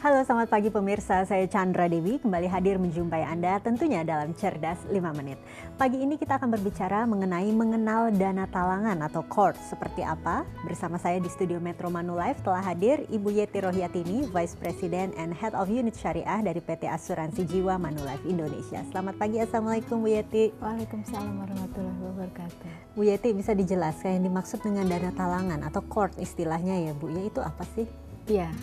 Halo, selamat pagi pemirsa. Saya Chandra Dewi kembali hadir menjumpai Anda tentunya dalam Cerdas 5 Menit. Pagi ini kita akan berbicara mengenai mengenal dana talangan atau CORT seperti apa. Bersama saya di studio Metro Manulife telah hadir Ibu Yeti Rohyatini, Vice President and Head of Unit Syariah dari PT Asuransi Jiwa Manulife Indonesia. Selamat pagi, Assalamualaikum Bu Yeti. Waalaikumsalam warahmatullahi wabarakatuh. Bu Yeti, bisa dijelaskan yang dimaksud dengan dana talangan atau CORT istilahnya ya Bu, ya itu apa sih? Ya,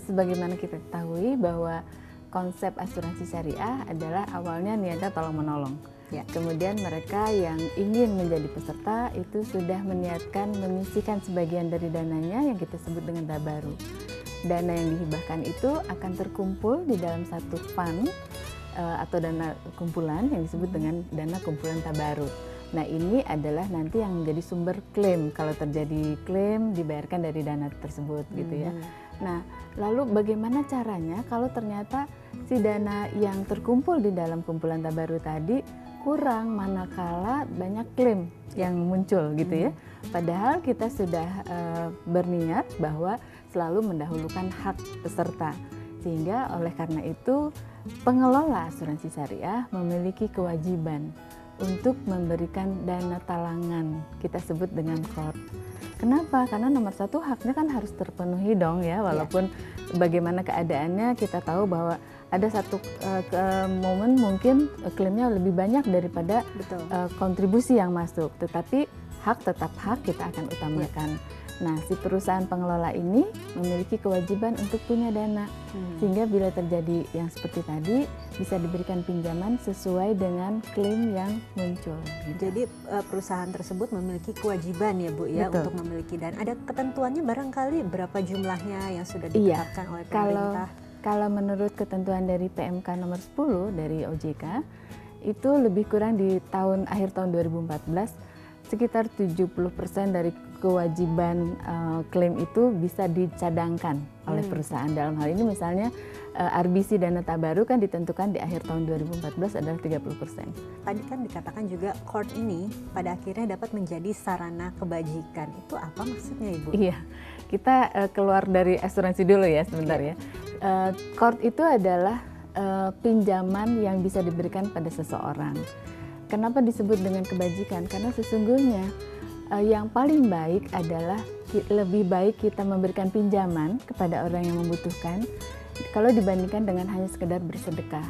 sebagaimana kita ketahui bahwa konsep asuransi syariah adalah awalnya niatnya tolong menolong. Ya. Kemudian mereka yang ingin menjadi peserta itu sudah meniatkan menyisihkan sebagian dari dananya yang kita sebut dengan tabaru. Dana yang dihibahkan itu akan terkumpul di dalam satu fund atau dana kumpulan yang disebut dengan dana kumpulan tabaru. Nah, ini adalah nanti yang menjadi sumber klaim. Kalau terjadi klaim dibayarkan dari dana tersebut gitu ya. Nah, lalu bagaimana caranya kalau ternyata si dana yang terkumpul di dalam kumpulan tabaru tadi kurang manakala banyak klaim yang muncul gitu ya. Padahal kita sudah berniat bahwa selalu mendahulukan hak peserta. Sehingga oleh karena itu pengelola asuransi syariah memiliki kewajiban untuk memberikan dana talangan, kita sebut dengan CORT. Kenapa? Karena nomor satu haknya kan harus terpenuhi dong ya, walaupun bagaimana keadaannya kita tahu bahwa ada satu momen mungkin klaimnya lebih banyak daripada kontribusi yang masuk, tetapi hak tetap hak kita akan utamakan. Nah, si perusahaan pengelola ini memiliki kewajiban untuk punya dana, sehingga bila terjadi yang seperti tadi bisa diberikan pinjaman sesuai dengan klaim yang muncul. Jadi perusahaan tersebut memiliki kewajiban ya Bu ya. Betul. Untuk memiliki dana. Ada ketentuannya barangkali berapa jumlahnya yang sudah ditetapkan oleh pemerintah? Kalau menurut ketentuan dari PMK nomor 10 dari OJK itu lebih kurang di akhir tahun 2014 sekitar 70% dari kewajiban klaim itu bisa dicadangkan oleh perusahaan. Dalam hal ini misalnya RBC dana tabaru kan ditentukan di akhir tahun 2014 adalah 30%. Tadi kan dikatakan juga CORT ini pada akhirnya dapat menjadi sarana kebajikan. Itu apa maksudnya Ibu? Iya, kita keluar dari asuransi dulu ya sebentar ya. CORT itu adalah pinjaman yang bisa diberikan pada seseorang. Kenapa disebut dengan kebajikan? Karena sesungguhnya yang paling baik adalah lebih baik kita memberikan pinjaman kepada orang yang membutuhkan kalau dibandingkan dengan hanya sekedar bersedekah.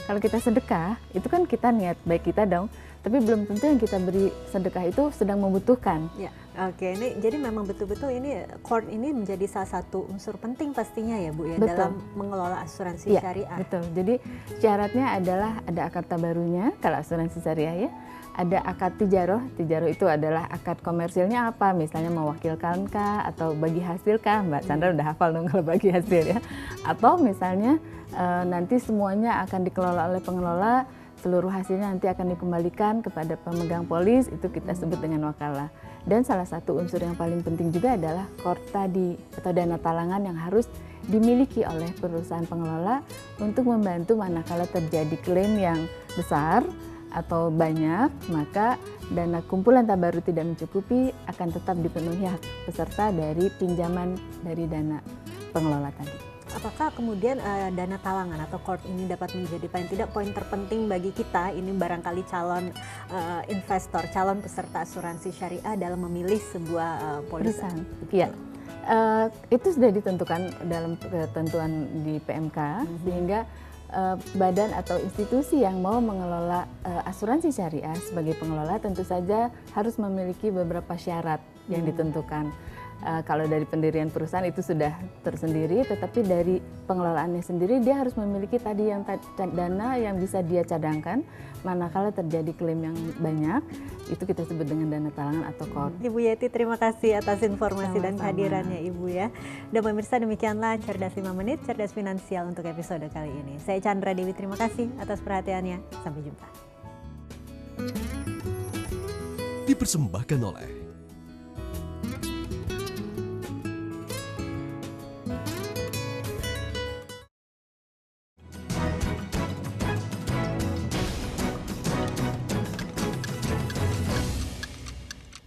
Kalau kita sedekah, itu kan kita niat baik kita dong, tapi belum tentu yang kita beri sedekah itu sedang membutuhkan. Ya, oke. Ini jadi memang betul-betul ini CORT ini menjadi salah satu unsur penting pastinya ya Bu ya. Betul. Dalam mengelola asuransi syariah. Betul. Jadi syaratnya adalah ada akad tabarunya kalau asuransi syariah ya. Ada akad tijaroh itu adalah akad komersilnya apa, misalnya mewakilkankah atau bagi hasilkah, Mbak Chandra udah hafal dong kalau bagi hasil ya. Atau misalnya nanti semuanya akan dikelola oleh pengelola, seluruh hasilnya nanti akan dikembalikan kepada pemegang polis, itu kita sebut dengan wakalah. Dan salah satu unsur yang paling penting juga adalah CORT tadi atau dana talangan yang harus dimiliki oleh perusahaan pengelola untuk membantu manakala terjadi klaim yang besar atau banyak, maka dana kumpulan tabaru tidak mencukupi, akan tetap dipenuhi hak peserta dari pinjaman dari dana pengelola tadi. Apakah kemudian dana talangan atau CORT ini dapat menjadi paling tidak poin terpenting bagi kita, ini barangkali calon investor, calon peserta asuransi syariah dalam memilih sebuah polis? Iya. Itu sudah ditentukan dalam ketentuan di PMK, sehingga badan atau institusi yang mau mengelola asuransi syariah sebagai pengelola tentu saja harus memiliki beberapa syarat yang ditentukan. Kalau dari pendirian perusahaan itu sudah tersendiri, tetapi dari pengelolaannya sendiri dia harus memiliki tadi yang dana yang bisa dia cadangkan manakala terjadi klaim yang banyak, itu kita sebut dengan dana talangan atau CORT. Ibu Yeti, terima kasih atas informasi dan kehadirannya Ibu ya. Dan pemirsa, demikianlah Cerdas 5 Menit, Cerdas Finansial untuk episode kali ini. Saya Chandra Dewi, terima kasih atas perhatiannya. Sampai jumpa. Dipersembahkan oleh